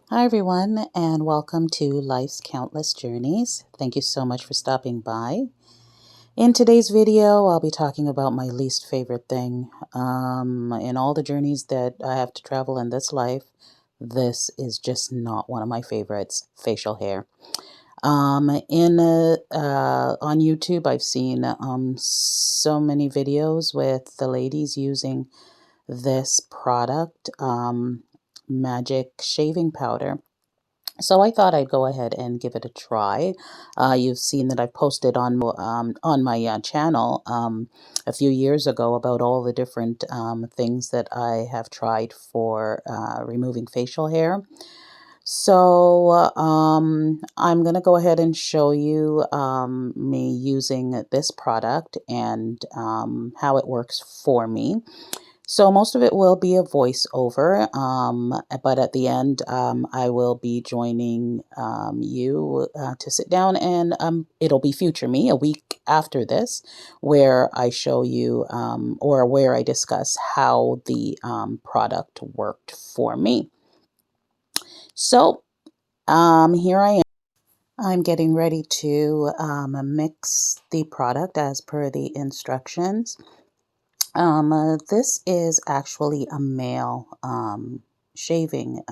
Hi, everyone, and welcome to Life's Countless Journeys. Thank you so much for stopping by. In today's video, I'll be talking about my least favorite thing. In all the journeys that I have to travel in this life, this is just not one of my favorites, facial hair. On YouTube, I've seen so many videos with the ladies using this product, magic shaving powder. So I thought I'd go ahead and give it a try. You've seen that I posted on my channel a few years ago about all the different things that I have tried for removing facial hair. So I'm going to go ahead and show you me using this product and how it works for me. So most of it will be a voiceover, but at the end, I will be joining you to sit down, and it'll be future me a week after this, where I show you or where I discuss how the product worked for me. So here I am. I'm getting ready to mix the product as per the instructions. This is actually a male shaving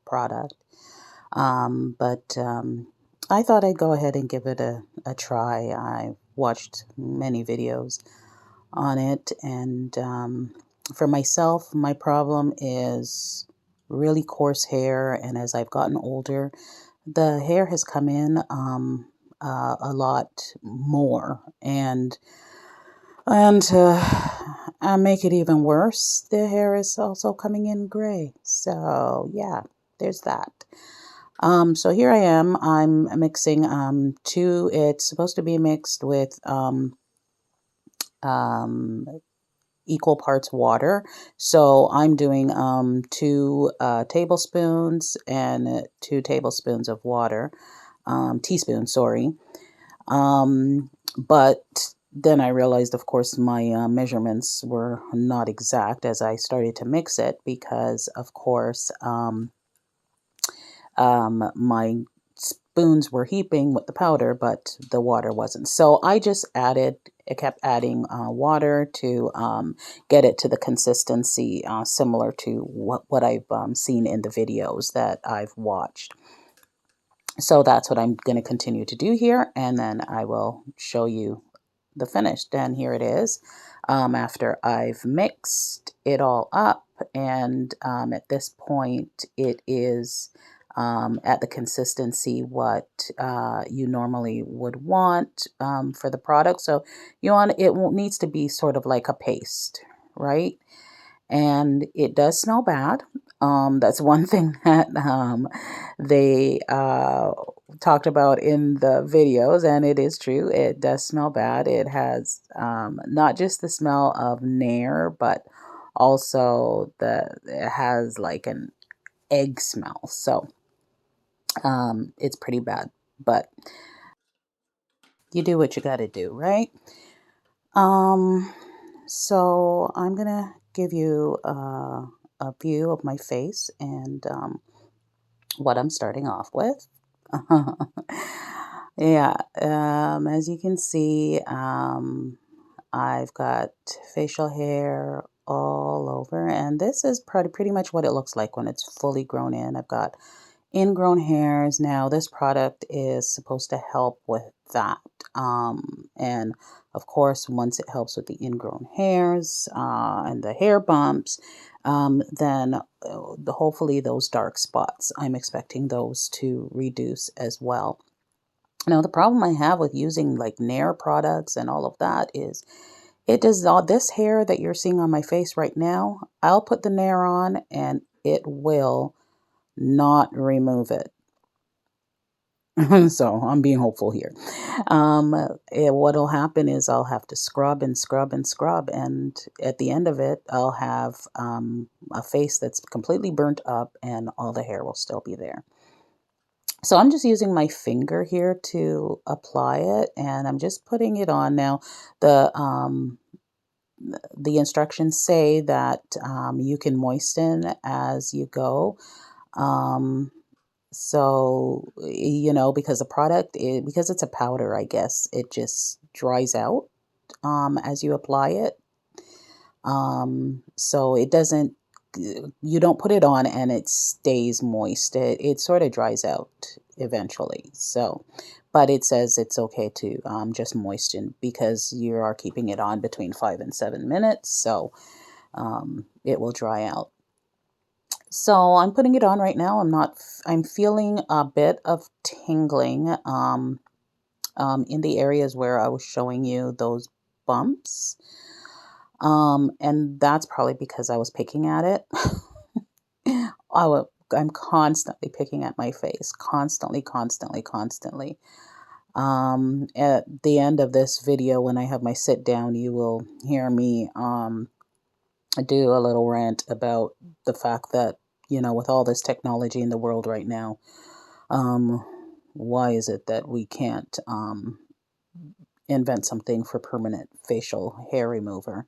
product, but I thought I'd go ahead and give it a try. I watched many videos on it, and for myself, my problem is really coarse hair, and as I've gotten older, the hair has come in a lot more, and to make it even worse, the hair is also coming in gray. So yeah, there's that. So here I am. I'm mixing two. It's supposed to be mixed with um, equal parts water. So I'm doing 2 tablespoons and 2 tablespoons of water. Teaspoons, sorry. But then I realized, of course, my measurements were not exact as I started to mix it because, of course, my spoons were heaping with the powder, but the water wasn't. So I just kept adding water to get it to the consistency similar to what I've seen in the videos that I've watched. So that's what I'm going to continue to do here, and then I will show you the finished. And here it is after I've mixed it all up, and at this point it is at the consistency what you normally would want for the product. So needs to be sort of like a paste, right? And it does smell bad. That's one thing that they talked about in the videos, and it is true. It does smell bad. It has not just the smell of Nair, but also it has like an egg smell. So it's pretty bad, but you do what you got to do, right? Um, so I'm gonna give you a view of my face and what I'm starting off with. Yeah, as you can see, I've got facial hair all over, and this is pretty much what it looks like when it's fully grown in. I've got ingrown hairs. Now, this product is supposed to help with that. And of course, once it helps with the ingrown hairs and the hair bumps, then hopefully those dark spots, I'm expecting those to reduce as well. Now, the problem I have with using like Nair products and all of that is it does all this hair that you're seeing on my face right now. I'll put the Nair on and it will not remove it. So I'm being hopeful here. What'll happen is I'll have to scrub and scrub and scrub, and at the end of it, I'll have a face that's completely burnt up, and all the hair will still be there. So I'm just using my finger here to apply it, and I'm just putting it on now. The instructions say that you can moisten as you go. So, because the product because it's a powder, I guess it just dries out as you apply it. So it doesn't, you don't put it on and it stays moist. It sort of dries out eventually. So, but it says it's okay to just moisten because you are keeping it on between 5 and 7 minutes. So it will dry out. So I'm putting it on right now. I'm feeling a bit of tingling in the areas where I was showing you those bumps. And that's probably because I was picking at it. I'm constantly picking at my face, constantly, constantly, constantly. At the end of this video, when I have my sit down, you will hear me do a little rant about the fact that, with all this technology in the world right now, um, why is it that we can't invent something for permanent facial hair remover?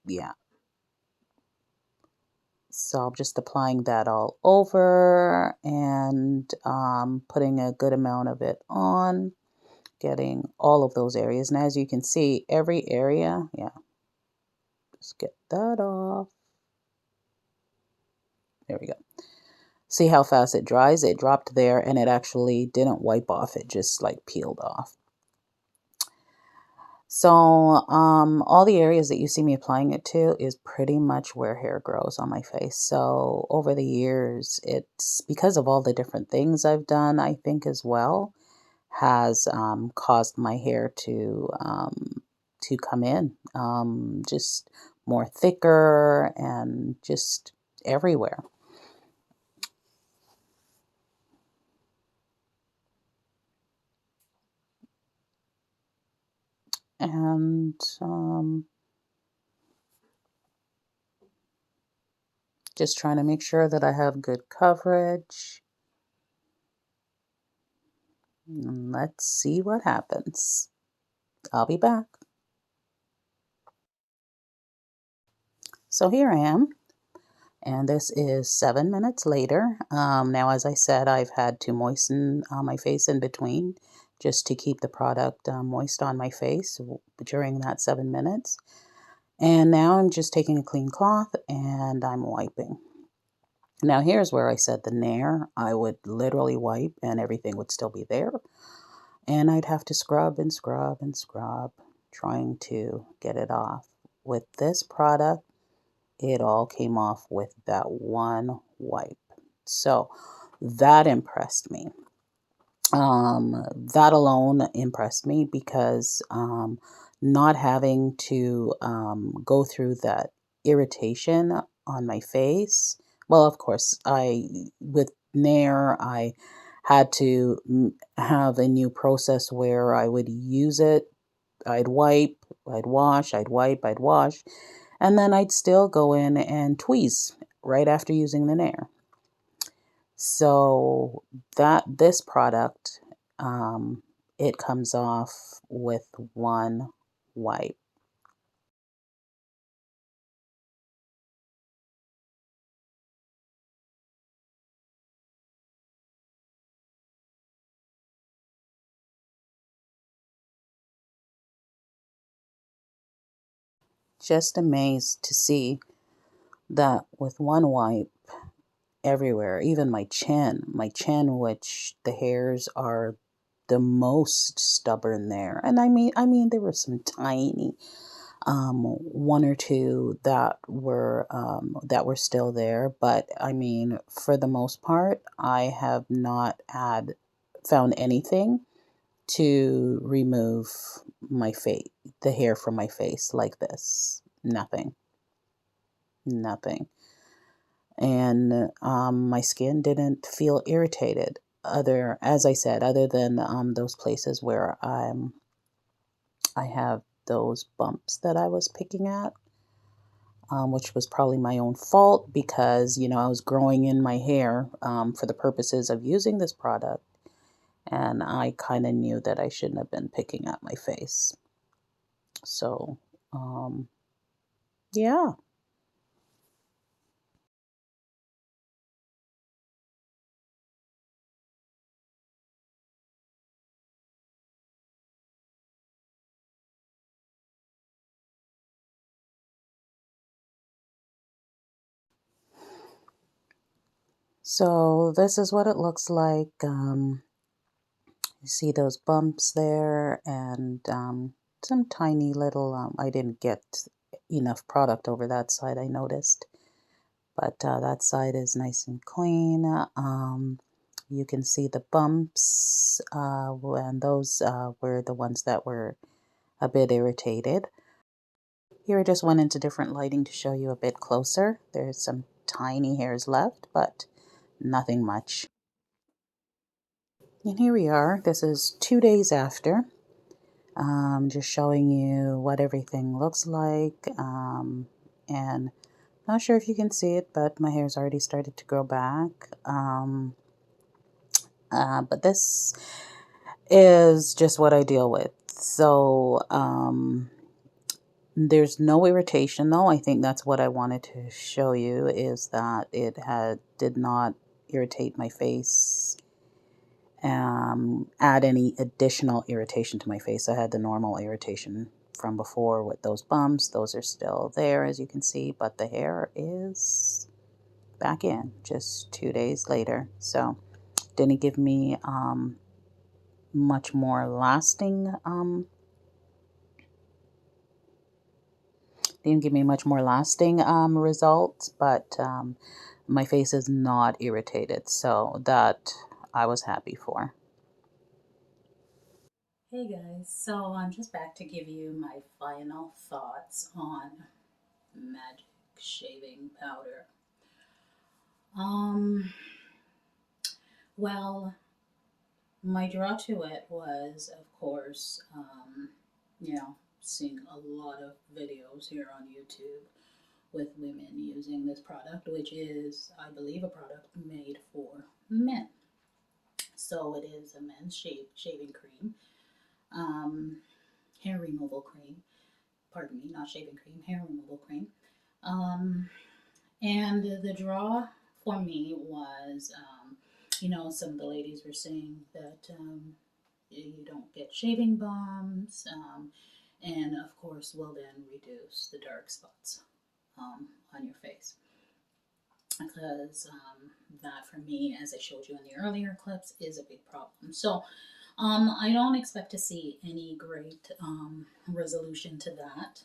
Yeah. So I'm just applying that all over and putting a good amount of it on, getting all of those areas. And as you can see, every area, yeah, just get that off. There we go. See how fast it dries? It dropped there and it actually didn't wipe off. It just like peeled off. So all the areas that you see me applying it to is pretty much where hair grows on my face. So over the years, it's because of all the different things I've done, I think as well, has caused my hair to come in just more thicker and just everywhere. And just trying to make sure that I have good coverage. Let's see what happens. I'll be back. So here I am, and this is 7 minutes later. Now, as I said, I've had to moisten my face in between just to keep the product moist on my face during that 7 minutes. And now I'm just taking a clean cloth and I'm wiping. Now, here's where I said the Nair, I would literally wipe and everything would still be there. And I'd have to scrub and scrub and scrub, trying to get it off. With this product, it all came off with that one wipe. So that impressed me. That alone impressed me because not having to go through that irritation on my face. Well, of course, with Nair, I had to have a new process where I would use it. I'd wipe, I'd wash, I'd wipe, I'd wash, and then I'd still go in and tweeze right after using the Nair. So this product, it comes off with one wipe. Just amazed to see that with one wipe everywhere, even my chin, which the hairs are the most stubborn there. And I mean, there were some tiny one or two that were still there, but I mean, for the most part, I have not found anything to remove the hair from my face like this. Nothing, nothing. And my skin didn't feel irritated. As I said, other than those places where I have those bumps that I was picking at. Which was probably my own fault because, I was growing in my hair for the purposes of using this product. And I kind of knew that I shouldn't have been picking at my face. So, yeah. So this is what it looks like. You see those bumps there, and some tiny little, I didn't get enough product over that side, I noticed. But that side is nice and clean. You can see the bumps, and those were the ones that were a bit irritated. Here I just went into different lighting to show you a bit closer. There's some tiny hairs left, but nothing much. And here we are. This is 2 days after. Just showing you what everything looks like. And not sure if you can see it, but my hair's already started to grow back. But this is just what I deal with. So there's no irritation though. I think that's what I wanted to show you, is that it did not irritate my face, add any additional irritation to my face. I had the normal irritation from before with those bumps. Those are still there, as you can see, but the hair is back in just 2 days later. So didn't give me much more lasting results, but my face is not irritated, so that I was happy for. Hey guys, so I'm just back to give you my final thoughts on Magic Shaving Powder. Well, my draw to it was, of course, seeing a lot of videos here on YouTube with women using this product, which is, I believe, a product made for men. So it is a men's shaving cream, hair removal cream. Pardon me, not shaving cream, hair removal cream. And the draw for me was, some of the ladies were saying that you don't get shaving bumps, and of course will then reduce the dark spots on your face. Because that for me, as I showed you in the earlier clips, is a big problem. So I don't expect to see any great resolution to that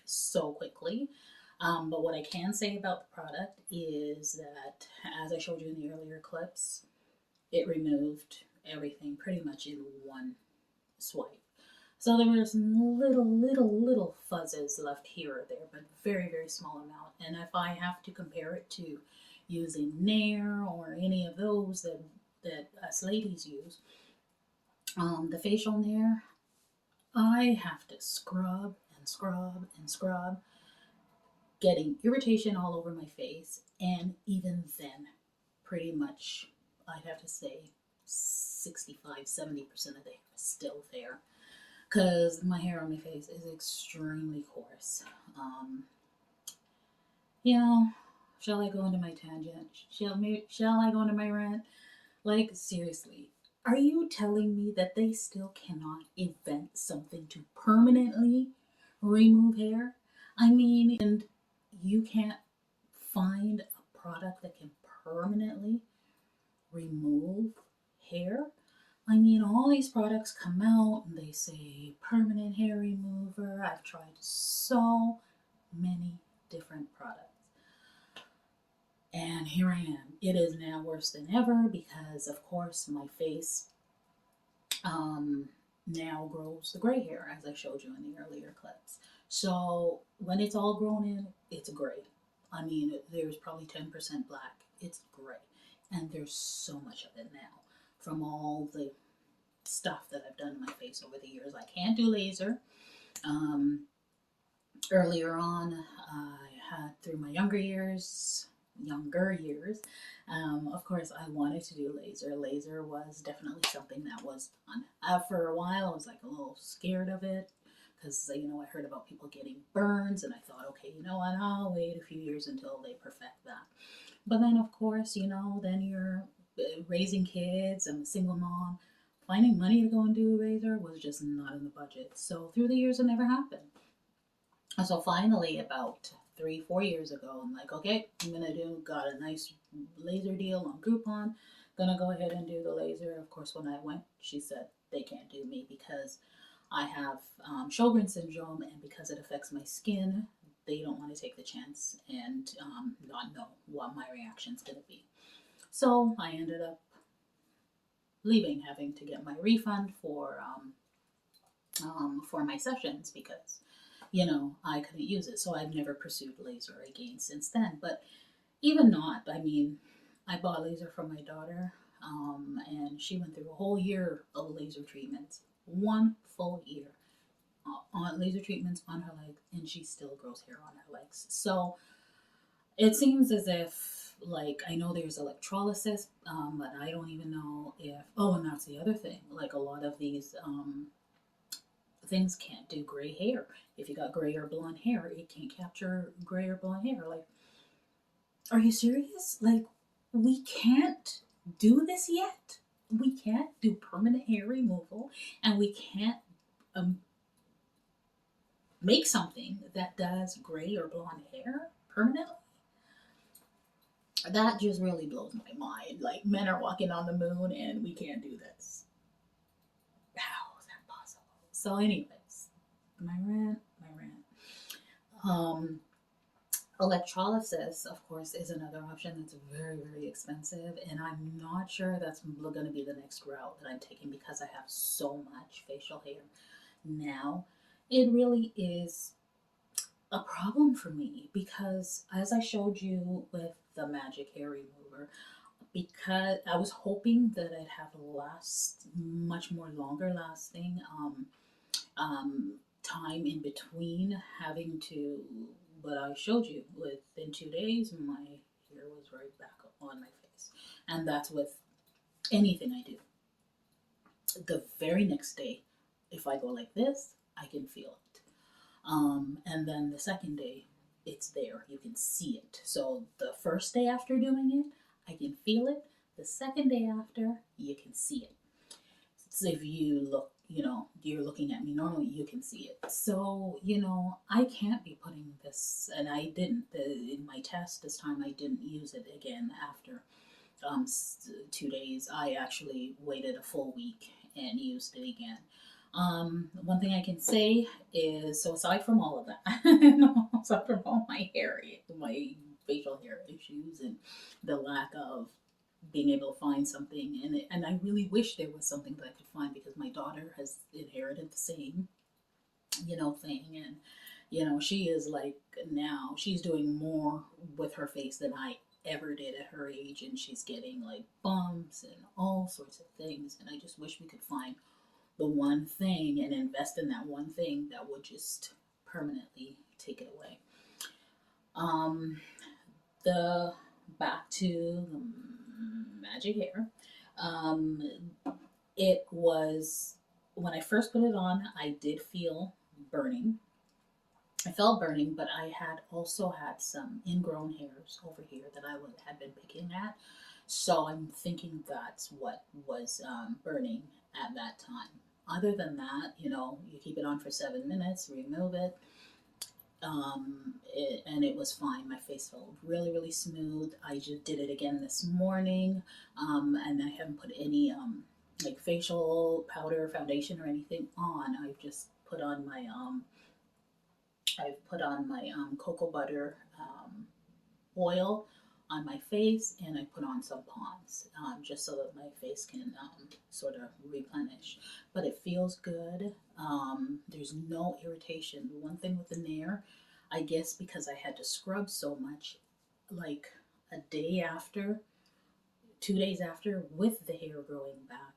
so quickly. But what I can say about the product is that, as I showed you in the earlier clips, it removed everything pretty much in one swipe. So there were some little fuzzes left here or there, but very, very small amount. And if I have to compare it to using Nair or any of those that us ladies use, the facial Nair, I have to scrub and scrub and scrub, getting irritation all over my face. And even then, pretty much, I'd have to say 65–70% of the hair is still there, because my hair on my face is extremely coarse. You know, shall I go into my tangent? Shall I go into my rant? Like, seriously, are you telling me that they still cannot invent something to permanently remove hair? I mean, and you can't find a product that can permanently remove hair? I mean, all these products come out and they say permanent hair remover. I've tried so many different products. And here I am. It is now worse than ever because, of course, my face now grows the gray hair, as I showed you in the earlier clips. So when it's all grown in, it's gray. I mean, there's probably 10% black. It's gray. And there's so much of it now from all the stuff that I've done to my face over the years. I can't do laser. Earlier on, I had, through my younger years, of course, I wanted to do laser. Laser was definitely something that was fun. For a while, I was like a little scared of it because, I heard about people getting burns, and I thought, okay, you know what, I'll wait a few years until they perfect that. But then, of course, then you're raising kids. I'm a single mom. Finding money to go and do a laser was just not in the budget. So through the years, it never happened. So finally, about 3, 4 years ago. I'm like, okay, got a nice laser deal on Groupon. Gonna go ahead and do the laser. Of course, when I went, she said they can't do me because I have Sjogren's syndrome, and because it affects my skin, they don't want to take the chance and not know what my reaction's gonna be. So I ended up leaving, having to get my refund for my sessions because I couldn't use it. So I've never pursued laser again since then. But even not, I mean, I bought laser for my daughter, and she went through a whole year of laser treatments, 1 full year on laser treatments on her legs, and she still grows hair on her legs. So it seems as if, like, I know there's electrolysis, but I don't even know if, oh, and that's the other thing, like a lot of these things can't do gray hair. If you got gray or blonde hair, it can't capture gray or blonde hair. Like, are you serious? Like, we can't do this yet? We can't do permanent hair removal, and we can't um, make something that does gray or blonde hair permanently? That just really blows my mind. Like, men are walking on the moon and we can't do this. How is that possible? So, anyways, my rant. Um, Electrolysis, of course, is another option that's very, very expensive, and I'm not sure that's going to be the next route that I'm taking because I have so much facial hair now. It really is a problem for me because, as I showed you with the magic hair remover, because I was hoping that it'd have last much more longer lasting um, time in between having to, but I showed you within 2 days my hair was right back on my face, and that's with anything I do. The very next day, if I go like this, I can feel it. And then the second day, it's there. You can see it. So the first day after doing it, I can feel it. The second day after, you can see it. So if you look, you're looking at me normally, you can see it. So, I can't be putting this, and I didn't, in my test this time, I didn't use it again after 2 days. I actually waited a full week and used it again. One thing I can say is, so aside from all of that, aside from all my my facial hair issues, and the lack of being able to find something, and I really wish there was something that I could find because my daughter has inherited the same, thing, and she is like, now she's doing more with her face than I ever did at her age, and she's getting like bumps and all sorts of things, and I just wish we could find the one thing and invest in that one thing that would just permanently take it away. Um, the Back to the magic hair. Um, it was, when I first put it on, I did feel burning. I felt burning, but I had also had some ingrown hairs over here that I had been picking at. So I'm thinking that's what was burning at that time. Other than that, you keep it on for 7 minutes, remove it, and it was fine. My face felt really, really smooth. I just did it again this morning, and I haven't put any like facial powder, foundation, or anything on. I've put on my cocoa butter oil on my face, and I put on some Pond's just so that my face can sort of replenish. But it feels good. There's no irritation. The one thing with the Nair, I guess because I had to scrub so much, like a day after, 2 days after, with the hair growing back,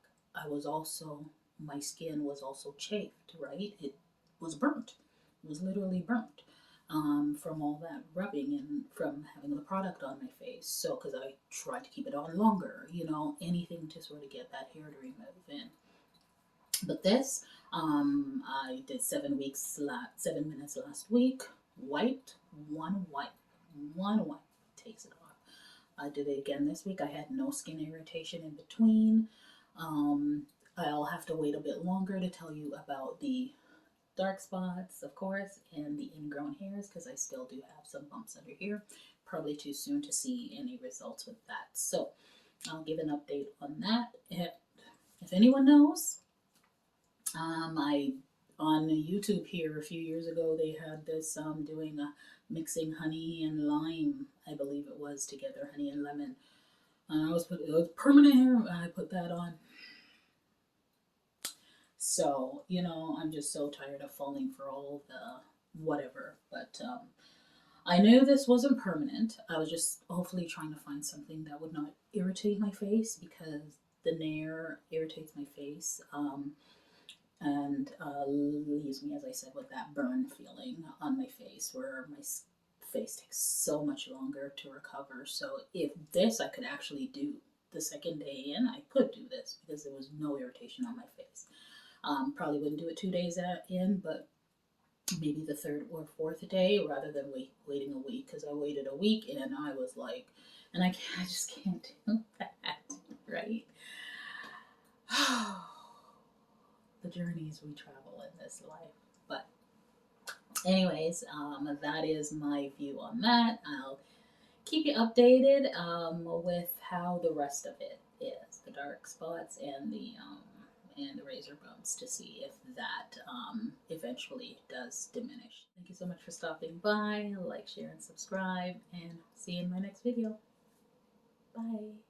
my skin was also chafed, right? It was burnt. It was literally burnt from all that rubbing and from having the product on my face. So, because I tried to keep it on longer, anything to sort of get that hair to remove in. But this, I did 7 minutes last week, wiped, one wipe takes it off. I did it again this week. I had no skin irritation in between. I'll have to wait a bit longer to tell you about the dark spots, of course, and the ingrown hairs, because I still do have some bumps under here. Probably too soon to see any results with that. So I'll give an update on that. If anyone knows, I on YouTube here a few years ago they had this doing mixing honey and lime, I believe it was, together, honey and lemon. And it was permanent hair, and I put that on. So, you know, I'm just so tired of falling for all the whatever. But I knew this wasn't permanent. I was just hopefully trying to find something that would not irritate my face, because the Nair irritates my face. And leaves me, as I said, with that burn feeling on my face, where my face takes so much longer to recover. So if this I could actually do the second day in, I could do this because there was no irritation on my face. Probably wouldn't do it 2 days in, but maybe the third or fourth day, rather than waiting a week, because I waited a week and I was like, and I just can't do that, right? The journeys we travel in this life. But anyways, that is my view on that. I'll keep you updated with how the rest of it is, the dark spots and the razor bumps, to see if that eventually does diminish. Thank you so much for stopping by. Like, share, and subscribe, and see you in my next video. Bye.